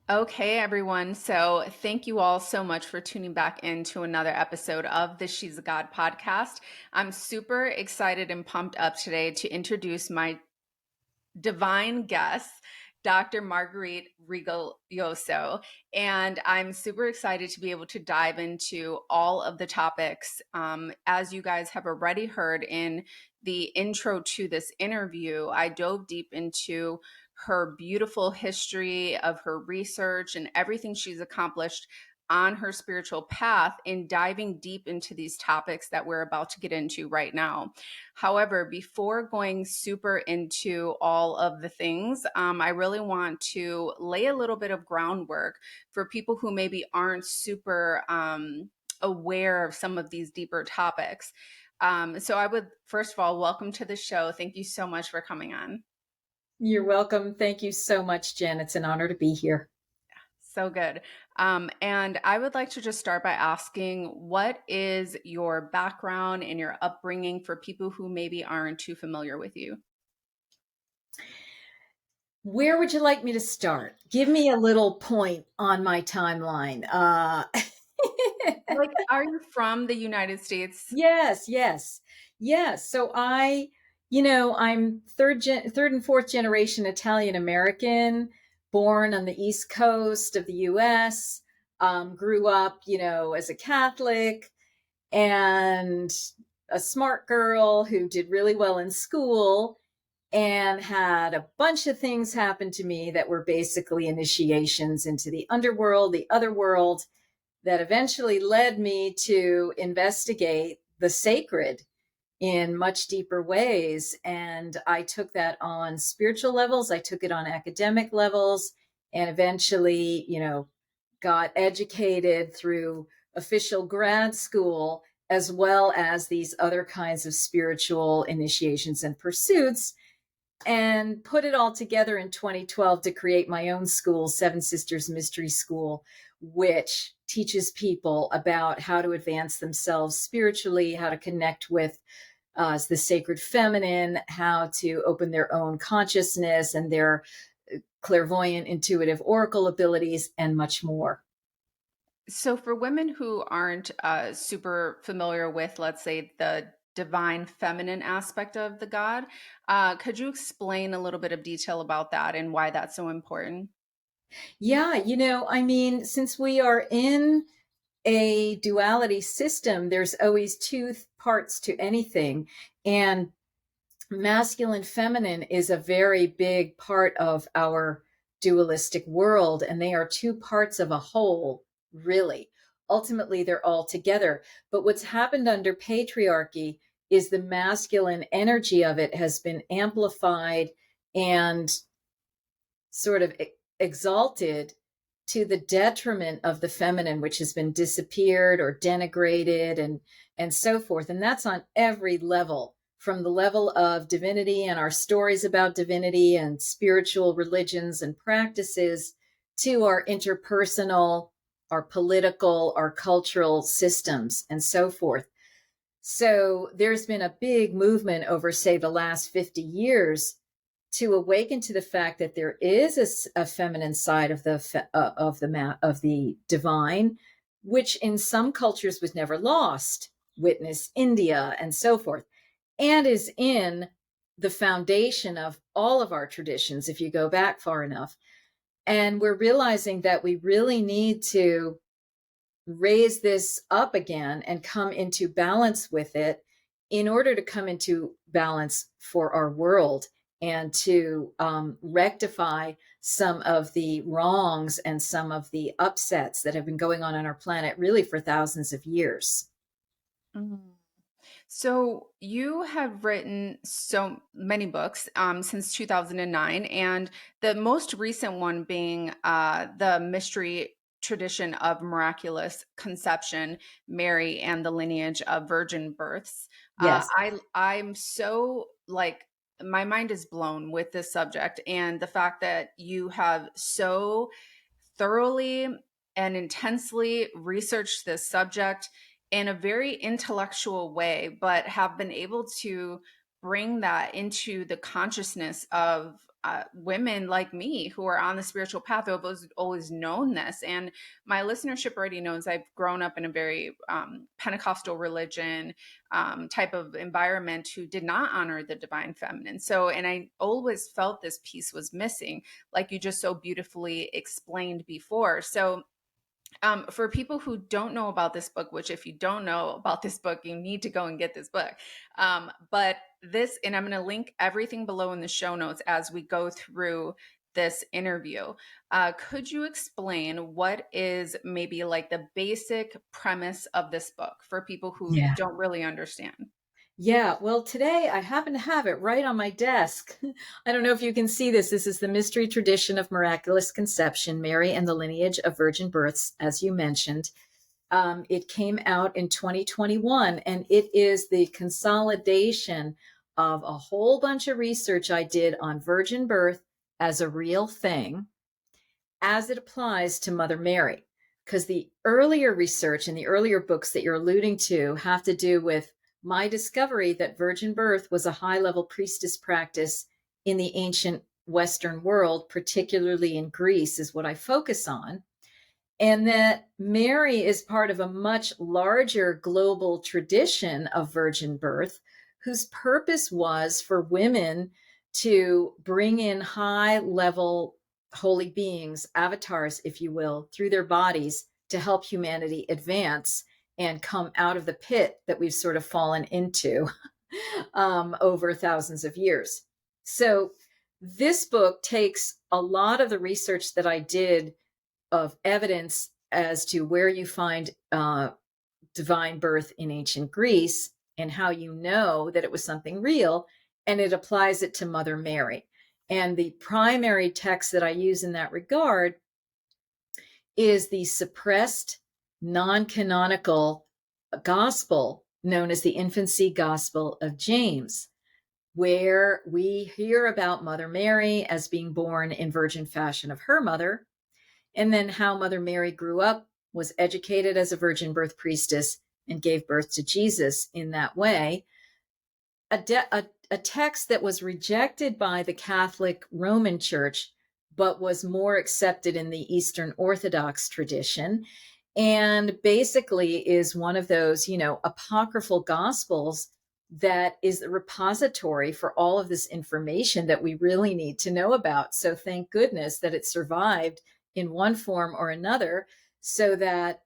Okay, everyone. So, thank you all so much for tuning back into another episode of the She's a God podcast. I'm super excited and pumped up today to introduce my divine guest, Dr. Marguerite Rigoglioso. And I'm super excited to be able to dive into all of the topics. As you guys have already heard in the intro to this interview, I dove deep into her beautiful history of her research and everything she's accomplished on her spiritual path in diving deep into these topics that we're about to get into right now. However, before going super into all of the things, I really want to lay a little bit of groundwork for people who maybe aren't super aware of some of these deeper topics. So I would, first of all, welcome to the show. Thank you so much for coming on. You're welcome. Thank you so much, Jen. It's an honor to be here. So good. And I would like to just start by asking, what is your background and your upbringing for people who maybe aren't too familiar with you? Where would you like me to start? Give me a little point on my timeline. Like, are you from the United States? Yes, yes, yes. I'm third and fourth generation Italian American, born on the East Coast of the U.S. Grew up, as a Catholic and a smart girl who did really well in school and had a bunch of things happen to me that were basically initiations into the underworld, the other world, that eventually led me to investigate the sacred in much deeper ways. And I took that on spiritual levels, I took it on academic levels, and eventually, got educated through official grad school, as well as these other kinds of spiritual initiations and pursuits, and put it all together in 2012 to create my own school, Seven Sisters Mystery School, which teaches people about how to advance themselves spiritually, how to connect with the sacred feminine, how to open their own consciousness and their clairvoyant, intuitive oracle abilities, and much more. So, for women who aren't super familiar with, let's say, the divine feminine aspect of the God, could you explain a little bit of detail about that and why that's so important? Yeah, since we are in a duality system, there's always two parts to anything. And masculine feminine is a very big part of our dualistic world. And they are two parts of a whole, really. Ultimately, they're all together. But what's happened under patriarchy is the masculine energy of it has been amplified and sort of exalted to the detriment of the feminine, which has been disappeared or denigrated and so forth. And that's on every level, from the level of divinity and our stories about divinity and spiritual religions and practices, to our interpersonal, our political, our cultural systems, and so forth. So there's been a big movement over, say, the last 50 years to awaken to the fact that there is a feminine side of the divine, which in some cultures was never lost. Witness India and so forth, and is in the foundation of all of our traditions if you go back far enough. And we're realizing that we really need to raise this up again and come into balance with it in order to come into balance for our world and to rectify some of the wrongs and some of the upsets that have been going on our planet really for thousands of years. Mhm. So, you have written so many books since 2009, and the most recent one being The Mystery Tradition of Miraculous Conception, Mary and the Lineage of Virgin Births. Yes. I'm so like, my mind is blown with this subject and the fact that you have so thoroughly and intensely researched this subject in a very intellectual way, but have been able to bring that into the consciousness of women like me who are on the spiritual path who have always known this. And my listenership already knows I've grown up in a very Pentecostal religion type of environment who did not honor the divine feminine. So, and I always felt this piece was missing, like you just so beautifully explained before. So, for people who don't know about this book, which if you don't know about this book, you need to go and get this book. But this, and I'm going to link everything below in the show notes as we go through this interview. Could you explain what is maybe like the basic premise of this book for people who Yeah. don't really understand? Yeah, well, today I happen to have it right on my desk. I don't know if you can see this. This is The Mystery Tradition of Miraculous Conception, Mary and the Lineage of Virgin Births, as you mentioned. It came out in 2021, and it is the consolidation of a whole bunch of research I did on virgin birth as a real thing as it applies to Mother Mary. Because the earlier research and the earlier books that you're alluding to have to do with my discovery that virgin birth was a high level priestess practice in the ancient Western world, particularly in Greece, is what I focus on. And that Mary is part of a much larger global tradition of virgin birth, whose purpose was for women to bring in high level holy beings, avatars, if you will, through their bodies to help humanity advance and come out of the pit that we've sort of fallen into over thousands of years. So, this book takes a lot of the research that I did of evidence as to where you find divine birth in ancient Greece and how you know that it was something real, and it applies it to Mother Mary. And the primary text that I use in that regard is the suppressed, non canonical gospel known as the Infancy Gospel of James, where we hear about Mother Mary as being born in virgin fashion of her mother, and then how Mother Mary grew up, was educated as a virgin birth priestess, and gave birth to Jesus in that way. A text that was rejected by the Catholic Roman Church, but was more accepted in the Eastern Orthodox tradition, and basically is one of those, apocryphal gospels that is the repository for all of this information that we really need to know about. So thank goodness that it survived in one form or another, so that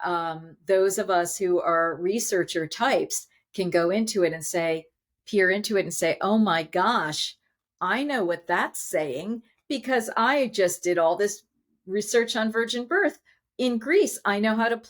those of us who are researcher types can go into it and peer into it and say, oh my gosh, I know what that's saying because I just did all this research on virgin birth in Greece. I know how to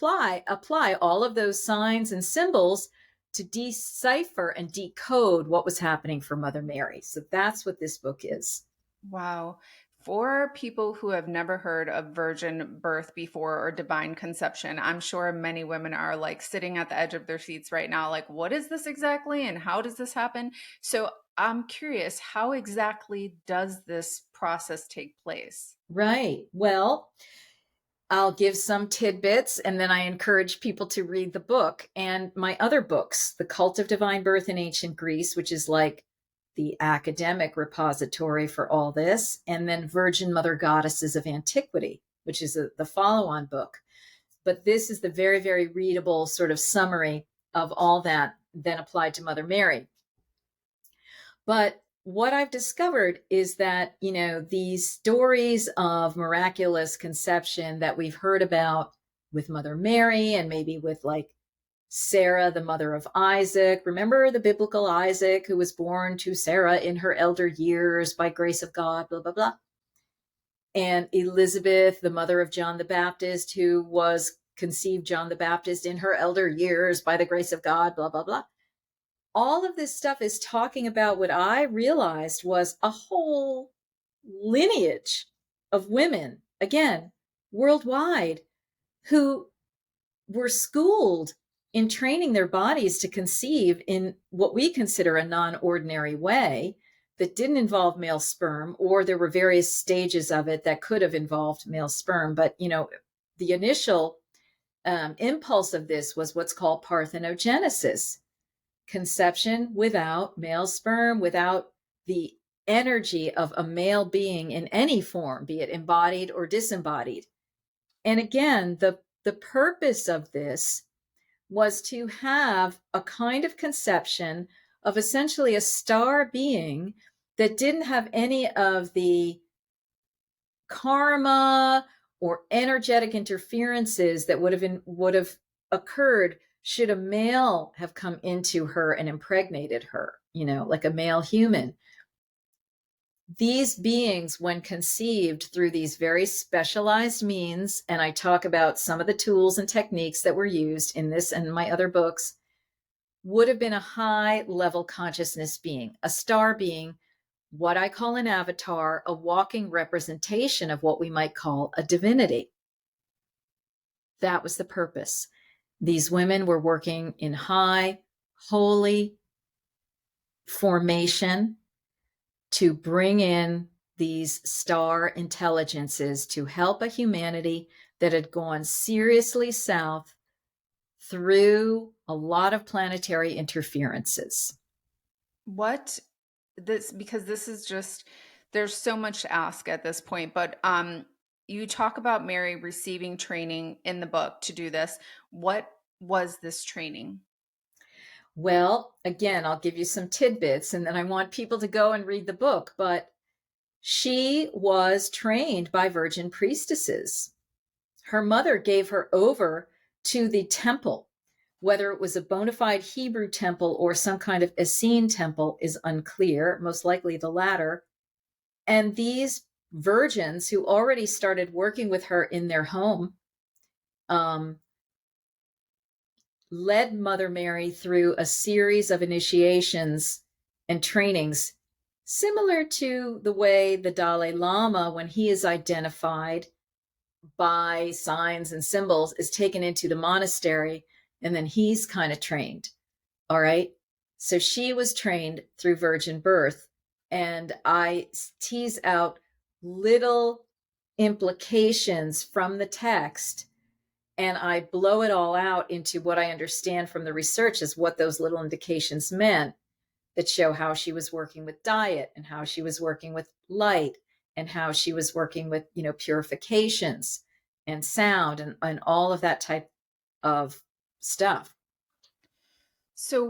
apply all of those signs and symbols to decipher and decode what was happening for Mother Mary. So that's what this book is. Wow. For people who have never heard of virgin birth before or divine conception, I'm sure many women are like sitting at the edge of their seats right now, like, what is this exactly? And how does this happen? So I'm curious, how exactly does this process take place? Right. Well, I'll give some tidbits and then I encourage people to read the book and my other books, The Cult of Divine Birth in Ancient Greece, which is like the academic repository for all this, and then Virgin Mother Goddesses of Antiquity, which is the follow on book. But this is the very, very readable sort of summary of all that then applied to Mother Mary. But what I've discovered is that, these stories of miraculous conception that we've heard about with Mother Mary and maybe with like Sarah, the mother of Isaac. Remember the biblical Isaac who was born to Sarah in her elder years by grace of God, blah, blah, blah. And Elizabeth, the mother of John the Baptist, who was conceived John the Baptist in her elder years by the grace of God, blah, blah, blah. All of this stuff is talking about what I realized was a whole lineage of women, again, worldwide, who were schooled in training their bodies to conceive in what we consider a non-ordinary way that didn't involve male sperm, or there were various stages of it that could have involved male sperm. But, the initial impulse of this was what's called parthenogenesis, conception without male sperm, without the energy of a male being in any form, be it embodied or disembodied. And again, the purpose of this was to have a kind of conception of essentially a star being that didn't have any of the karma or energetic interferences that would have occurred should a male have come into her and impregnated her, like a male human. These beings, when conceived through these very specialized means, and I talk about some of the tools and techniques that were used in this and my other books, would have been a high level consciousness being, a star being, what I call an avatar, a walking representation of what we might call a divinity. That was the purpose. These women were working in high, holy formation to bring in these star intelligences to help a humanity that had gone seriously south through a lot of planetary interferences. What this, because this is just, there's so much to ask at this point, but you talk about Mary receiving training in the book to do this. What was this training? Well, again, I'll give you some tidbits and then I want people to go and read the book, but she was trained by virgin priestesses. Her mother gave her over to the temple. Whether it was a bona fide Hebrew temple or some kind of Essene temple is unclear, most likely the latter. And these virgins who already started working with her in their home led Mother Mary through a series of initiations and trainings, similar to the way the Dalai Lama, when he is identified by signs and symbols, is taken into the monastery and then he's kind of trained. All right. So she was trained through virgin birth. And I tease out little implications from the text and I blow it all out into what I understand from the research as what those little indications meant, that show how she was working with diet and how she was working with light and how she was working with, purifications and sound and all of that type of stuff. So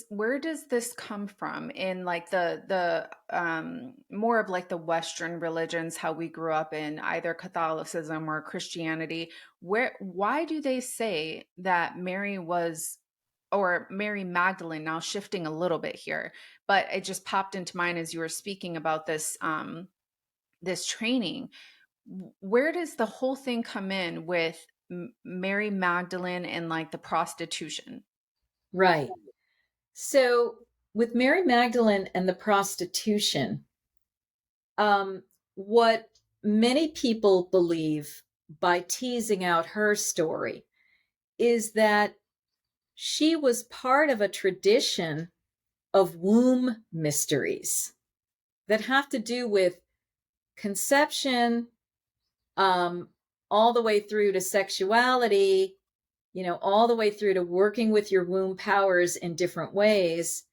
where does this come from in like the more of like the Western religions, how we grew up in either Catholicism or Christianity? Why do they say that Mary was, or Mary Magdalene, now shifting a little bit here, but it just popped into mind as you were speaking about this this training. Where does the whole thing come in with Mary Magdalene and like the prostitution? Right. So with Mary Magdalene and the prostitution, what many people believe by teasing out her story is that she was part of a tradition of womb mysteries that have to do with conception, um, all the way through to sexuality, all the way through to working with your womb powers in different ways.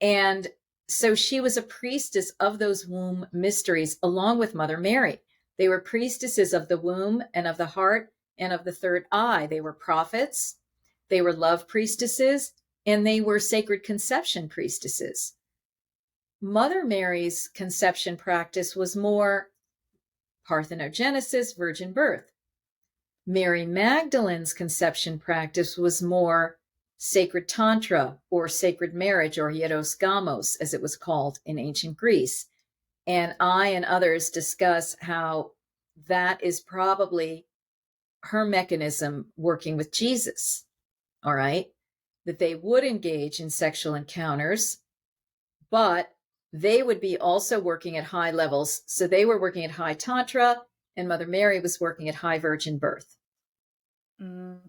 And so she was a priestess of those womb mysteries along with Mother Mary. They were priestesses of the womb and of the heart and of the third eye. They were prophets, they were love priestesses, and they were sacred conception priestesses. Mother Mary's conception practice was more parthenogenesis, virgin birth. Mary Magdalene's conception practice was more sacred tantra or sacred marriage, or hieros gamos, as it was called in ancient Greece. And I and others discuss how that is probably her mechanism working with Jesus. All right. That they would engage in sexual encounters, but they would be also working at high levels. So they were working at high tantra, and Mother Mary was working at high virgin birth. Mm,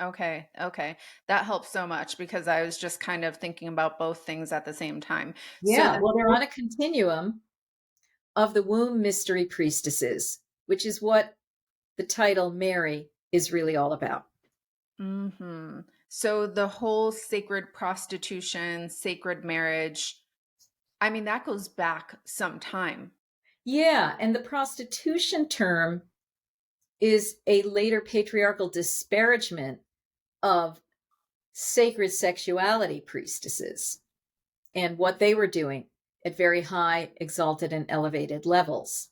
okay, okay. That helps so much because I was just kind of thinking about both things at the same time. So Yeah, well, they're on a continuum of the womb mystery priestesses, which is what the title Mary is really all about. so the whole sacred prostitution, sacred marriage, I mean, that goes back some time. Yeah, and the prostitution term is a later patriarchal disparagement of sacred sexuality priestesses and what they were doing at very high, exalted, and elevated levels.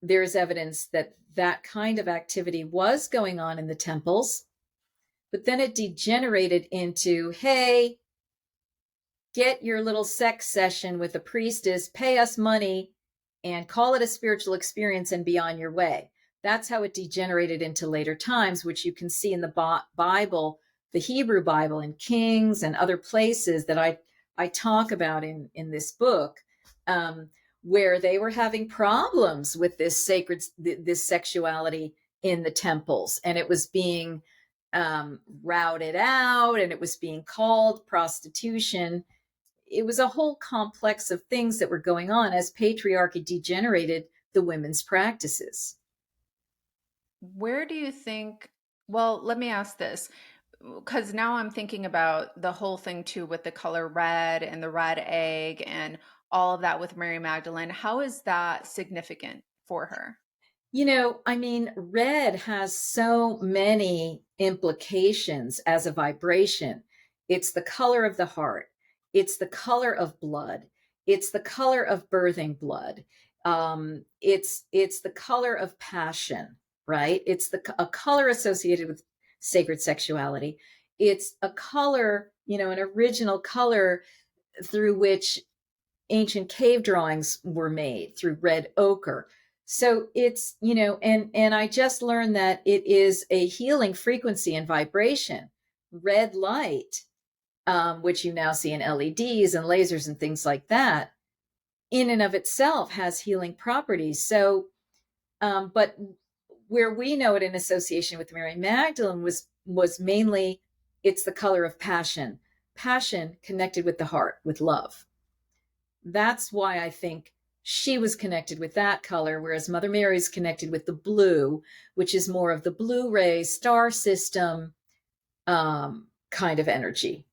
There is evidence that that kind of activity was going on in the temples, but then it degenerated into, hey, get your little sex session with a priestess, pay us money, and call it a spiritual experience and be on your way. That's how it degenerated into later times, which you can see in the Bible, the Hebrew Bible, in Kings and other places that I talk about in this book, where they were having problems with this sexuality in the temples, and it was being routed out, and it was being called prostitution. It was a whole complex of things that were going on as patriarchy degenerated the women's practices. Where do you think, well, let me ask this, because now I'm thinking about the whole thing too with the color red and the red egg and all of that with Mary Magdalene. How is that significant for her? I mean, red has so many implications as a vibration. It's the color of the heart, it's the color of blood, it's the color of birthing blood. It's the color of passion, right? It's a color associated with sacred sexuality. It's a color, an original color through which ancient cave drawings were made, through red ochre. So it's, and I just learned that it is a healing frequency and vibration. Red light, which you now see in LEDs and lasers and things like that, in and of itself has healing properties. So, but where we know it in association with Mary Magdalene was mainly, it's the color of passion connected with the heart, with love. That's why I think she was connected with that color, whereas Mother Mary is connected with the blue, which is more of the blue ray star system kind of energy.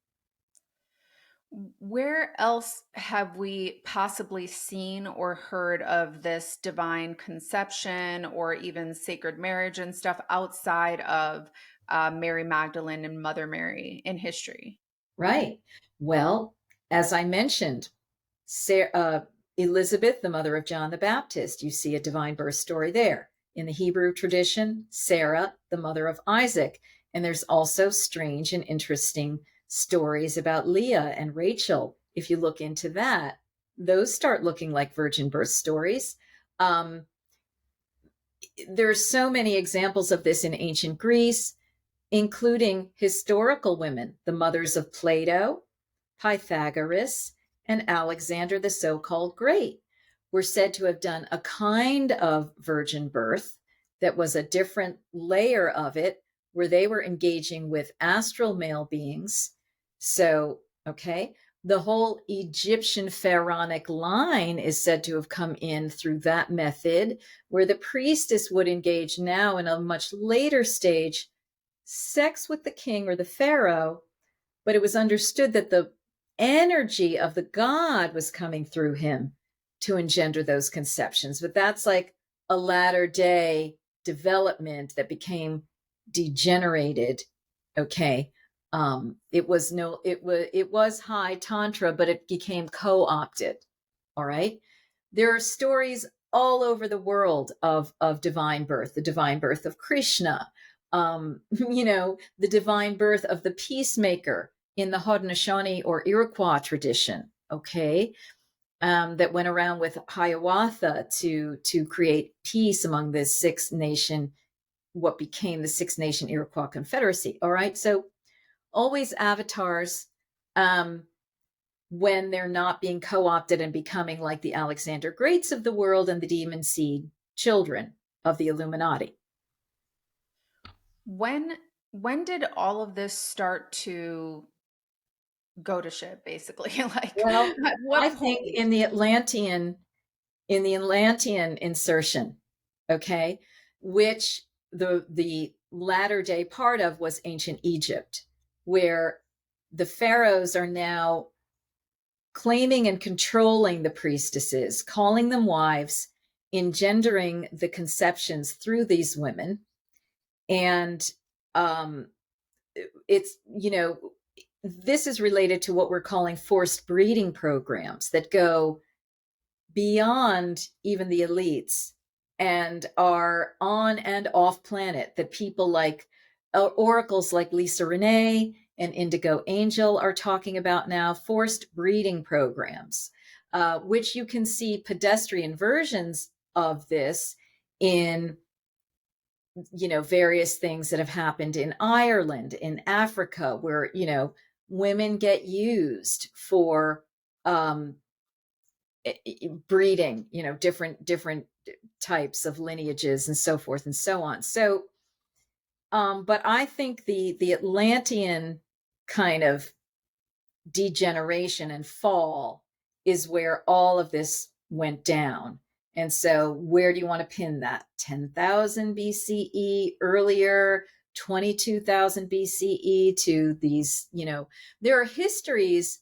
Where else have we possibly seen or heard of this divine conception or even sacred marriage and stuff outside of Mary Magdalene and Mother Mary in history? Right. Well, as I mentioned, Elizabeth, the mother of John the Baptist, you see a divine birth story there. In the Hebrew tradition, Sarah, the mother of Isaac. And there's also strange and interesting stories about Leah and Rachel. If you look into that, those start looking like virgin birth stories. There's so many examples of this in ancient Greece, including historical women, the mothers of Plato, Pythagoras, and Alexander the so-called Great, were said to have done a kind of virgin birth that was a different layer of it, where they were engaging with astral male beings. So, okay, the whole Egyptian pharaonic line is said to have come in through that method, where the priestess would engage now in a much later stage sex with the king or the pharaoh, but it was understood that the energy of the god was coming through him to engender those conceptions. But that's like a latter day development that became degenerated. Okay. It was high tantra, but it became co-opted. All right. There are stories all over the world of divine birth, the divine birth of Krishna, the divine birth of the peacemaker in the Haudenosaunee or Iroquois tradition, okay, that went around with Hiawatha to create peace among the what became the Six Nation Iroquois Confederacy. All right, so always avatars when they're not being co-opted and becoming like the Alexander Greats of the world and the demon seed children of the Illuminati. When when did all of this start to go to shit, basically? Like, Well, at I what think point? in the Atlantean insertion, okay, which the latter day part of was ancient Egypt, where the pharaohs are now claiming and controlling the priestesses, calling them wives, engendering the conceptions through these women. And it's, this is related to what we're calling forced breeding programs that go beyond even the elites and are on and off planet, that people like oracles like Lisa Renee and Indigo Angel are talking about now, forced breeding programs, which you can see pedestrian versions of this in various things that have happened in Ireland, in Africa, where women get used for breeding, different types of lineages and so forth and so on. So but I think the Atlantean kind of degeneration and fall is where all of this went down. And so where do you want to pin that? 10,000 BCE, earlier, 22,000 BCE, to these, there are histories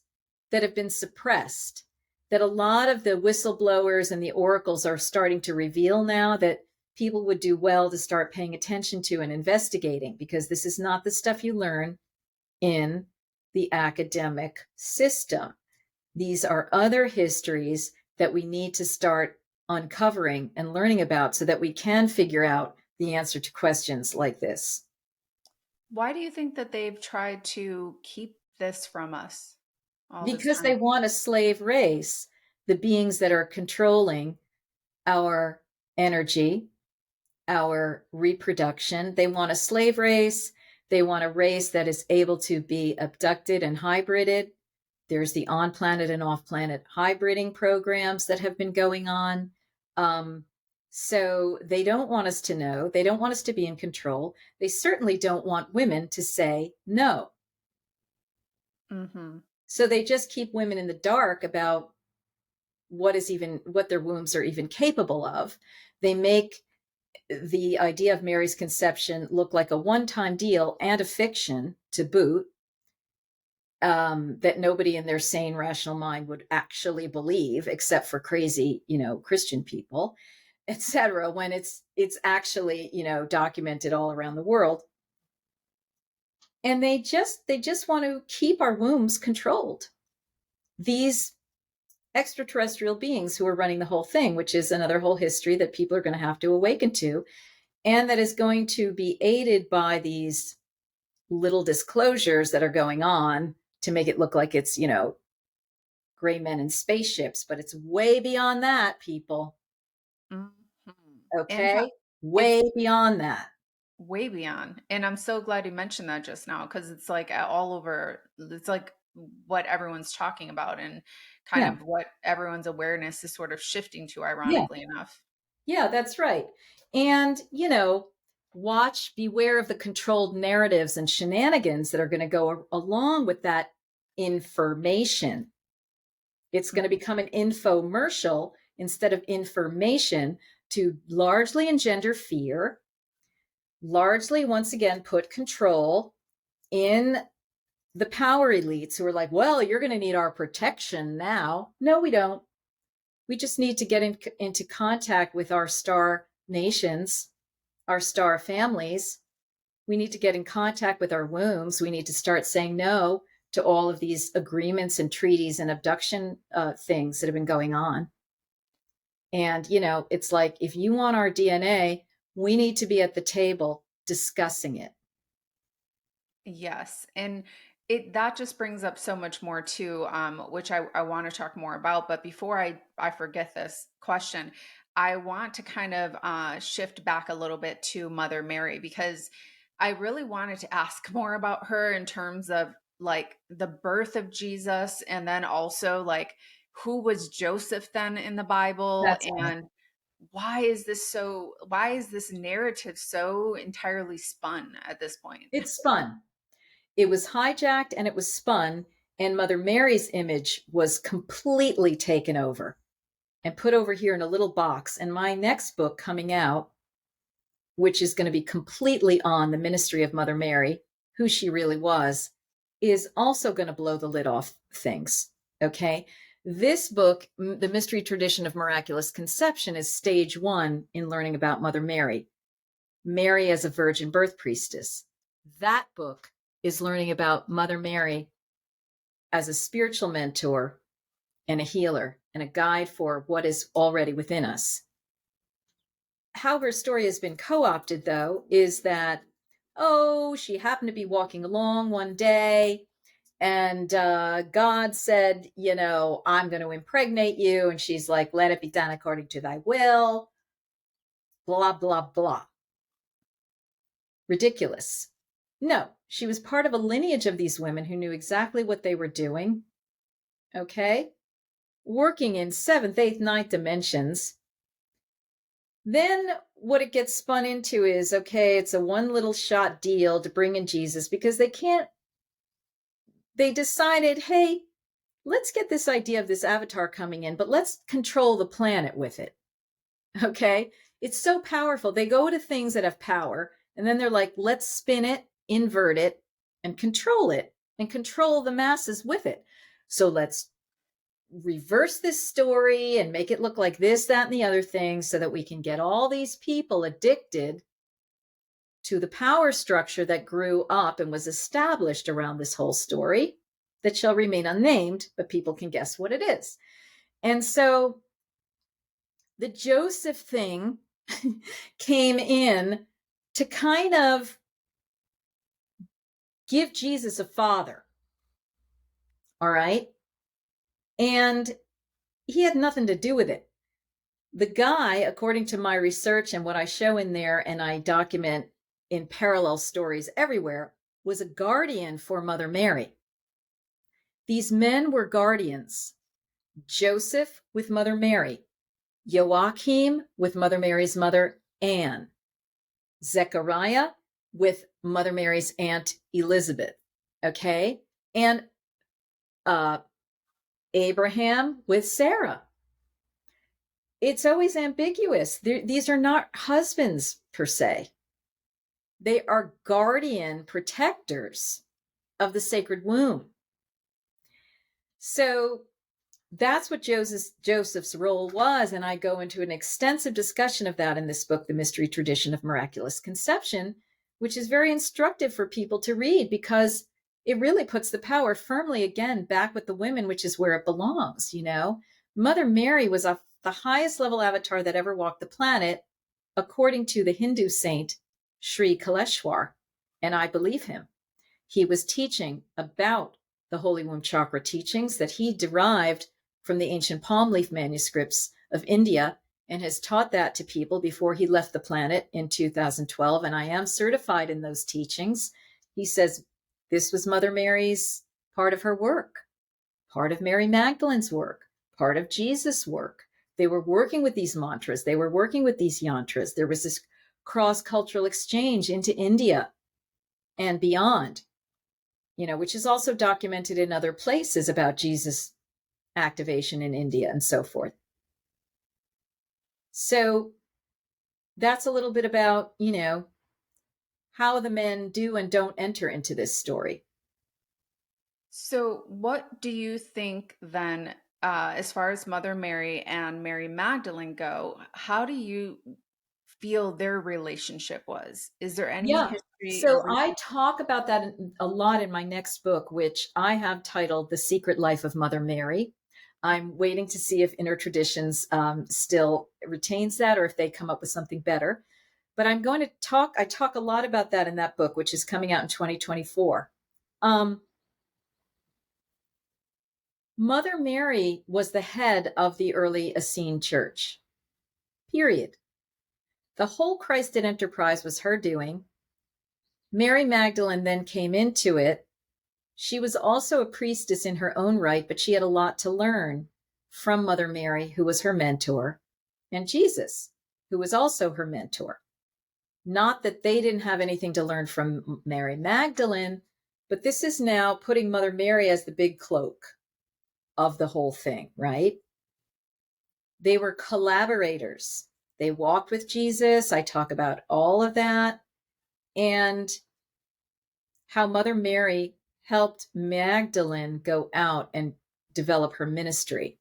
that have been suppressed, that a lot of the whistleblowers and the oracles are starting to reveal now, that people would do well to start paying attention to and investigating, because this is not the stuff you learn in the academic system. These are other histories that we need to start uncovering and learning about so that we can figure out the answer to questions like this. Why do you think that they've tried to keep this from us all this Because they time? want a slave race, the beings that are controlling our energy, our reproduction. They want a slave race. They want a race that is able to be abducted and hybrided. There's the on-planet and off-planet hybriding programs that have been going on. So they don't want us to know. They don't want us to be in control. They certainly don't want women to say no. Mm-hmm. So they just keep women in the dark about what their wombs are even capable of. They make the idea of Mary's conception look like a one-time deal and a fiction to boot, that nobody in their sane, rational mind would actually believe, except for crazy, Christian people, etc. When it's actually, documented all around the world. And they just want to keep our wombs controlled. These extraterrestrial beings who are running the whole thing, which is another whole history that people are going to have to awaken to, and that is going to be aided by these little disclosures that are going on to make it look like it's, gray men in spaceships, but it's way beyond that, people. Mm-hmm. And Okay? it's Way beyond that. way beyond. And I'm so glad you mentioned that just now, because it's like all over. It's like what everyone's talking about and kind Yeah. of what everyone's awareness is sort of shifting to, Yeah. ironically enough. Yeah, that's right. And, beware of the controlled narratives and shenanigans that are going to go along with that information. It's going to become an infomercial instead of information, to largely engender fear, largely, once again, put control in the power elites who are like, well, you're going to need our protection now. No, we don't. We just need to get into contact with our star nations, our star families. We need to get in contact with our wombs. We need to start saying no to all of these agreements and treaties and abduction things that have been going on. And, it's like, if you want our DNA, we need to be at the table discussing it. Yes. And that just brings up so much more too, which I want to talk more about. But before I forget this question, I want to kind of shift back a little bit to Mother Mary, because I really wanted to ask more about her in terms of like the birth of Jesus, and then also like who was Joseph then in the Bible, That's right. and why is this narrative so entirely spun at this point? It's spun. It was hijacked and it was spun, and Mother Mary's image was completely taken over and put over here in a little box. And my next book coming out, which is going to be completely on the ministry of Mother Mary, who she really was, is also going to blow the lid off things. Okay. This book, The Mystery Tradition of Miraculous Conception, is stage 1 in learning about Mother Mary, Mary as a virgin birth priestess. That book is learning about Mother Mary as a spiritual mentor and a healer and a guide for what is already within us. How her story has been co-opted, though, is that, she happened to be walking along one day and God said, I'm going to impregnate you. And she's like, let it be done according to thy will, blah, blah, blah. Ridiculous. No, she was part of a lineage of these women who knew exactly what they were doing. Okay. Working in 7th, 8th, 9th dimensions. Then what it gets spun into is, okay, it's a one little shot deal to bring in Jesus because they decided, hey, let's get this idea of this avatar coming in, but let's control the planet with it. Okay. It's so powerful. They go to things that have power and then they're like, let's spin it, invert it, and control the masses with it. So let's reverse this story and make it look like this, that, and the other thing so that we can get all these people addicted to the power structure that grew up and was established around this whole story that shall remain unnamed, but people can guess what it is. And so the Joseph thing came in to kind of give Jesus a father. All right. And he had nothing to do with it. The guy, according to my research and what I show in there, and I document in parallel stories everywhere, was a guardian for Mother Mary. These men were guardians. Joseph with Mother Mary, Joachim with Mother Mary's mother, Anne, Zechariah with Mother Mary's aunt, Elizabeth. Okay. And Abraham with Sarah. It's always ambiguous. These are not husbands per se. They are guardian protectors of the sacred womb. So that's what Joseph's role was. And I go into an extensive discussion of that in this book, The Mystery Tradition of Miraculous Conception, which is very instructive for people to read because it really puts the power firmly again back with the women, which is where it belongs. Mother Mary was the highest level avatar that ever walked the planet, according to the Hindu saint Sri Kaleshwar. And I believe him. He was teaching about the Holy Womb Chakra teachings that he derived from the ancient palm leaf manuscripts of India and has taught that to people before he left the planet in 2012. And I am certified in those teachings. He says this was Mother Mary's part of her work, part of Mary Magdalene's work, part of Jesus' work. They were working with these mantras. They were working with these yantras. There was this cross-cultural exchange into India and beyond, which is also documented in other places about Jesus' activation in India and so forth. So that's a little bit about, how the men do and don't enter into this story. So what do you think then, as far as Mother Mary and Mary Magdalene go, how do you feel their relationship was? Is there any Yeah. history So or I talk about that a lot in my next book, which I have titled The Secret Life of Mother Mary. I'm waiting to see if Inner Traditions still retains that or if they come up with something better. But I talk a lot about that in that book, which is coming out in 2024. Mother Mary was the head of the early Essene Church, period. The whole Christed enterprise was her doing. Mary Magdalene then came into it. She was also a priestess in her own right, but she had a lot to learn from Mother Mary, who was her mentor, and Jesus, who was also her mentor. Not that they didn't have anything to learn from Mary Magdalene, but this is now putting Mother Mary as the big cloak of the whole thing, right? They were collaborators. They walked with Jesus. I talk about all of that and how Mother Mary helped Magdalene go out and develop her ministry.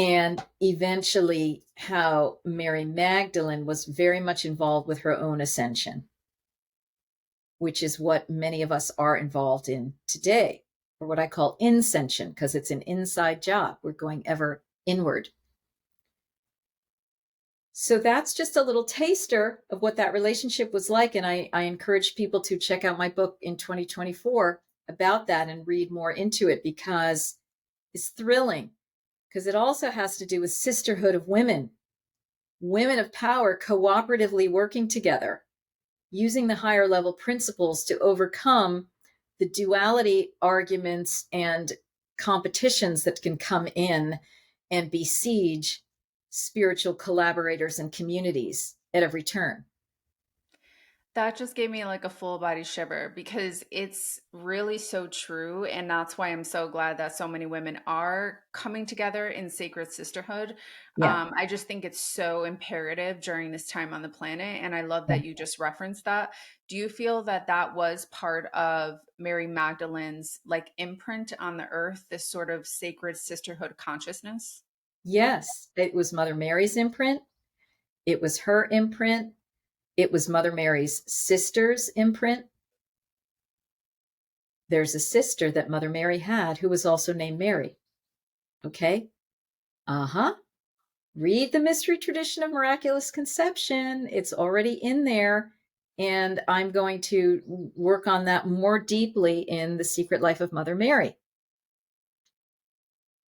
and eventually how Mary Magdalene was very much involved with her own ascension, which is what many of us are involved in today, or what I call inscension, because it's an inside job. We're going ever inward. So that's just a little taster of what that relationship was like. And I encourage people to check out my book in 2024 about that and read more into it, because it's thrilling, because it also has to do with sisterhood of women, women of power cooperatively working together, using the higher level principles to overcome the duality arguments and competitions that can come in and besiege spiritual collaborators and communities at every turn. That just gave me like a full body shiver because it's really so true. And that's why I'm so glad that so many women are coming together in sacred sisterhood. Yeah. I just think it's so imperative during this time on the planet. And I love Yeah. that you just referenced that. Do you feel that that was part of Mary Magdalene's like imprint on the earth, this sort of sacred sisterhood consciousness? Yes, it was Mother Mary's imprint. It was her imprint. It was Mother Mary's sister's imprint. There's a sister that Mother Mary had who was also named Mary. Okay. Uh-huh. Read the mystery tradition of miraculous conception. It's already in there. And I'm going to work on that more deeply in The Secret Life of Mother Mary.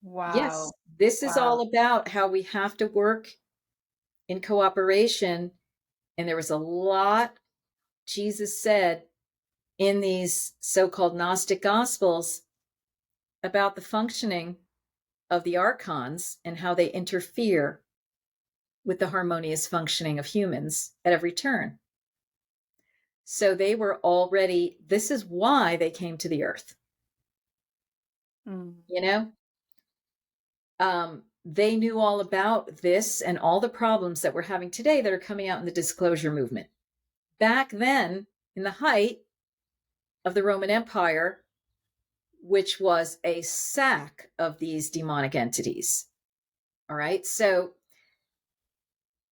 Wow. Yes, this is Wow. all about how we have to work in cooperation. And there was a lot Jesus said in these so-called Gnostic Gospels about the functioning of the archons and how they interfere with the harmonious functioning of humans at every turn. So they were already, this is why they came to the earth, Mm. you know? They knew all about this and all the problems that we're having today that are coming out in the disclosure movement. Back then, in the height of the Roman Empire, which was a sack of these demonic entities. All right. So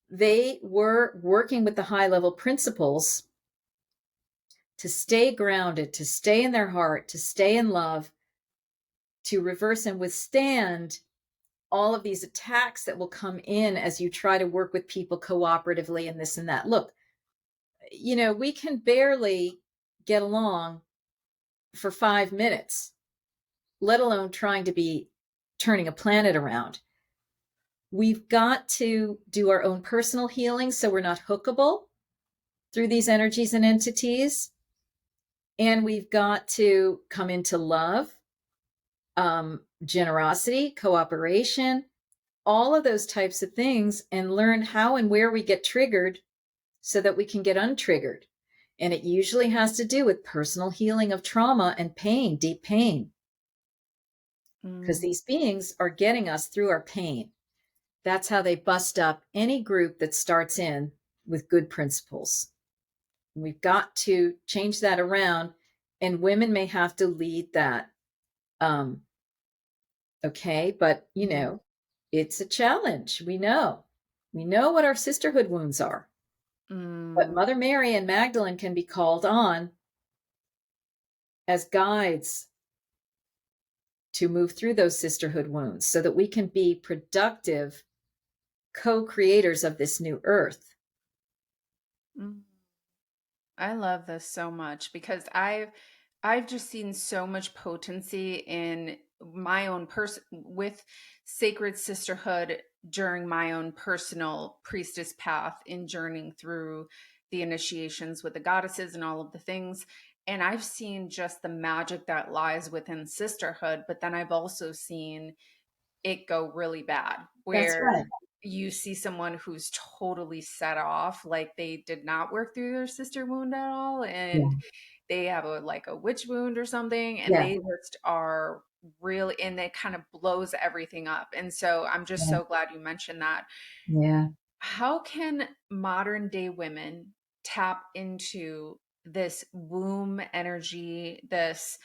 they were working with the high level principles to stay grounded, to stay in their heart, to stay in love, to reverse and withstand all of these attacks that will come in as you try to work with people cooperatively and this and that. Look, we can barely get along for 5 minutes, let alone trying to be turning a planet around. We've got to do our own personal healing so we're not hookable through these energies and entities. And we've got to come into love, generosity, cooperation, all of those types of things, and learn how and where we get triggered so that we can get untriggered. And it usually has to do with personal healing of trauma and pain, deep pain, because Mm. these beings are getting us through our pain. That's how they bust up any group that starts in with good principles. We've got to change that around, and women may have to lead that. Okay, but Mm. it's a challenge. We know what our sisterhood wounds are. But Mm. Mother Mary and Magdalene can be called on as guides to move through those sisterhood wounds so that we can be productive co-creators of this new earth. Mm. I love this so much because I've just seen so much potency in my own person with sacred sisterhood during my own personal priestess path in journeying through the initiations with the goddesses and all of the things. And I've seen just the magic that lies within sisterhood, but then I've also seen it go really bad That's where right. you see someone who's totally set off, like they did not work through their sister wound at all, Yeah. and they have a like a witch wound or something, and Yeah. they just are really, and it kind of blows everything up. And so I'm just Yeah. so glad you mentioned that. Yeah. How can modern day women tap into this womb energy, this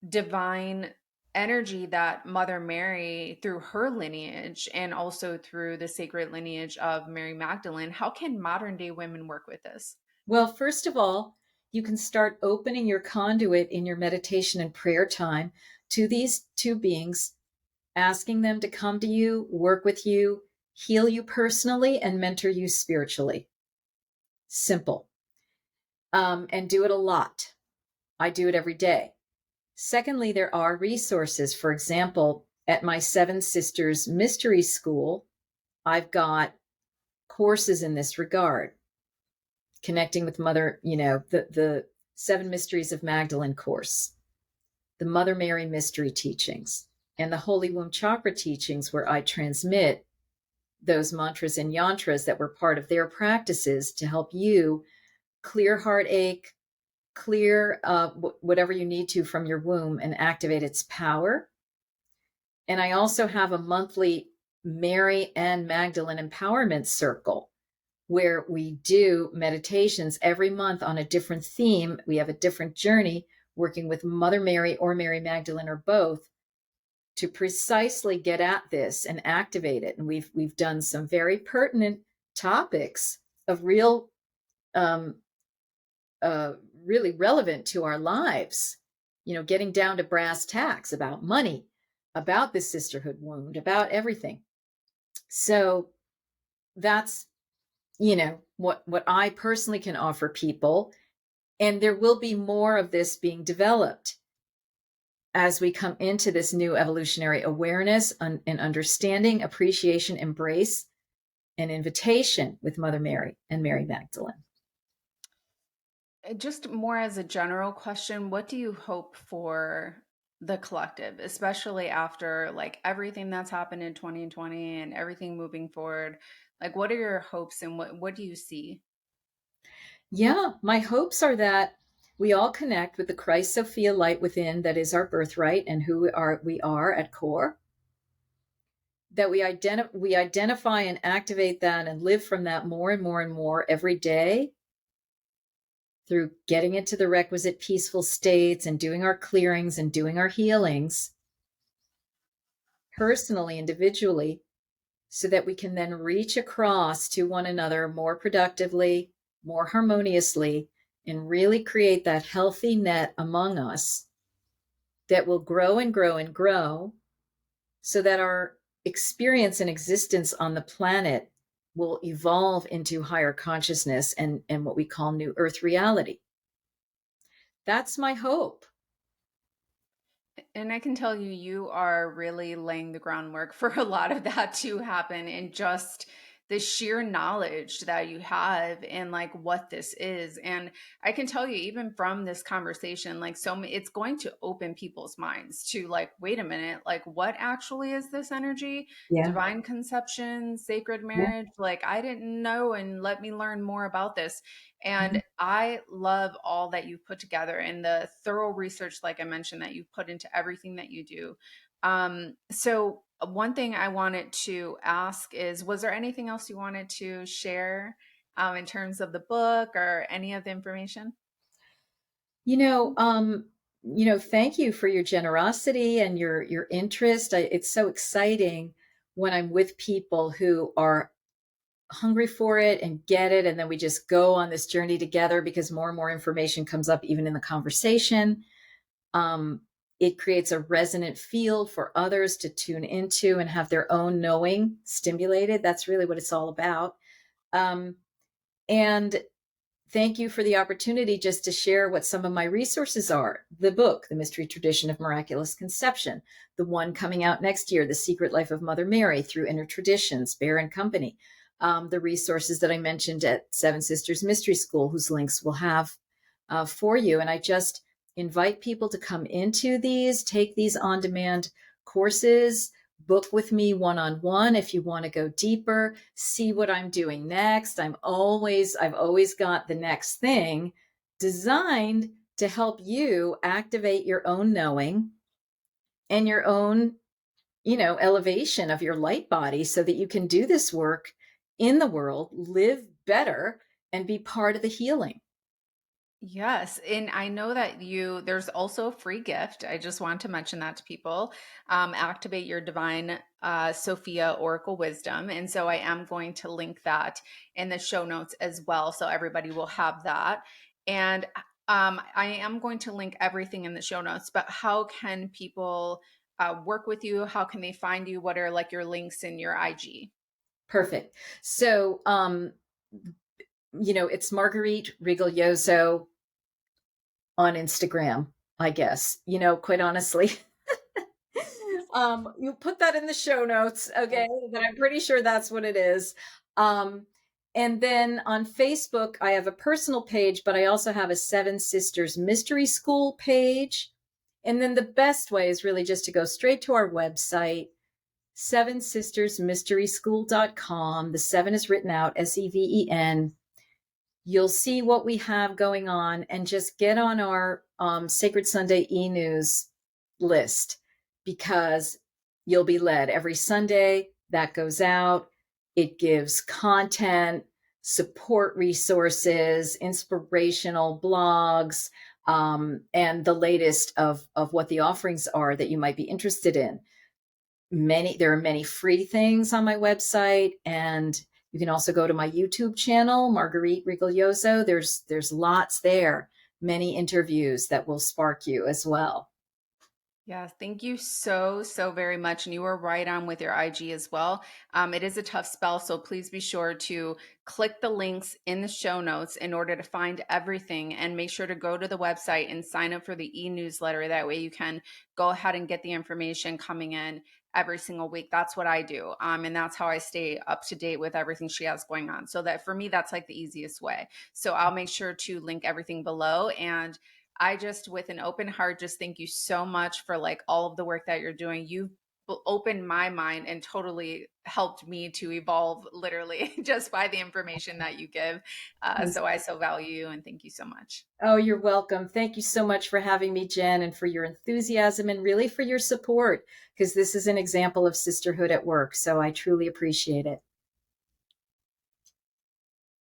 divine energy that Mother Mary, through her lineage and also through the sacred lineage of Mary Magdalene, how can modern day women work with this? Well, first of all, you can start opening your conduit in your meditation and prayer time to these two beings, asking them to come to you, work with you, heal you personally, and mentor you spiritually. Simple. And do it a lot. I do it every day. Secondly, there are resources. For example, at my Seven Sisters Mystery School, I've got courses in this regard, connecting with Mother, the Seven Mysteries of Magdalene course, the Mother Mary Mystery teachings, and the Holy Womb Chakra teachings, where I transmit those mantras and yantras that were part of their practices to help you clear heartache, clear whatever you need to from your womb and activate its power. And I also have a monthly Mary and Magdalene Empowerment Circle where we do meditations every month on a different theme. We have a different journey working with Mother Mary or Mary Magdalene or both to precisely get at this and activate it. And we've done some very pertinent topics of um, really relevant to our lives. Getting down to brass tacks about money, about the sisterhood wound, about everything. So that's what I personally can offer people, and there will be more of this being developed as we come into this new evolutionary awareness and understanding, appreciation, embrace, and invitation with Mother Mary and Mary Magdalene. Just more as a general question, what do you hope for the collective, especially after like everything that's happened in 2020 and everything moving forward? Like, what are your hopes and what do you see? Yeah, my hopes are that we all connect with the Christ Sophia light within that is our birthright and who we are at core. That we identify and activate that and live from that more and more and more every day through getting into the requisite peaceful states and doing our clearings and doing our healings personally, individually, so that we can then reach across to one another more productively, more harmoniously, and really create that healthy net among us that will grow and grow and grow so that our experience and existence on the planet will evolve into higher consciousness and what we call new earth reality. That's my hope. And I can tell you, you are really laying the groundwork for a lot of that to happen, and just the sheer knowledge that you have and like what this is. And I can tell you, even from this conversation, like it's going to open people's minds to like, wait a minute, like what actually is this energy? Yeah. Divine conception, sacred Yeah. marriage. Like I didn't know, and let me learn more about this. Mhm. And I love all that you've put together and the thorough research, like I mentioned, that you've put into everything that you do. So one thing I wanted to ask is, was there anything else you wanted to share in terms of the book or any of the information? You know, um, thank you for your generosity and your interest. It's so exciting when I'm with people who are hungry for it and get it, and then we just go on this journey together because more and more information comes up even in the conversation. Um, it creates a resonant field for others to tune into and have their own knowing stimulated. That's really what it's all about. Um, and thank you for the opportunity just to share what some of my resources are. The book, The Mystery Tradition of Miraculous Conception, the one coming out next year, The Secret Life of Mother Mary Through Inner Traditions, Bear and Company. The resources that I mentioned at Seven Sisters Mystery School, whose links we'll have for you. And I just invite people to come into these, take these on demand courses, book with me one on one if you want to go deeper, see what I'm doing next. I've always got the next thing designed to help you activate your own knowing and your own, elevation of your light body so that you can do this work in the world, live better, and be part of the healing. Yes, and I know that there's also a free gift. I just want to mention that to people. Activate your divine Sophia Oracle Wisdom. And so I am going to link that in the show notes as well. So everybody will have that. And I am going to link everything in the show notes, but how can people work with you? How can they find you? What are like your links in your IG? Perfect. So, it's Marguerite Rigoglioso on Instagram, I guess, quite honestly. You put that in the show notes, okay? But I'm pretty sure that's what it is. Um, and then on Facebook, I have a personal page, but I also have a Seven Sisters Mystery School page. And then the best way is really just to go straight to our website, sevensistersmysteryschool.com. The seven is written out, Seven. You'll see what we have going on and just get on our Sacred Sunday e-news list, because you'll be led every Sunday. That goes out. It gives content, support resources, inspirational blogs, and the latest of what the offerings are that you might be interested in. There are many free things on my website, and you can also go to my YouTube channel, Marguerite Rigoglioso. There's lots there, many interviews that will spark you as well. Yeah, thank you so, so very much. And you were right on with your IG as well. It is a tough spell, so please be sure to click the links in the show notes in order to find everything, and make sure to go to the website and sign up for the e-newsletter. That way you can go ahead and get the information coming in every single week. That's what I do. And that's how I stay up to date with everything she has going on. So that for me, that's like the easiest way. So I'll make sure to link everything below. And I just, with an open heart, just thank you so much for like all of the work that you're doing. You've opened my mind and totally helped me to evolve literally just by the information that you give. So I so value you and thank you so much. Oh, you're welcome. Thank you so much for having me, Jen, and for your enthusiasm and really for your support, because this is an example of sisterhood at work. So I truly appreciate it.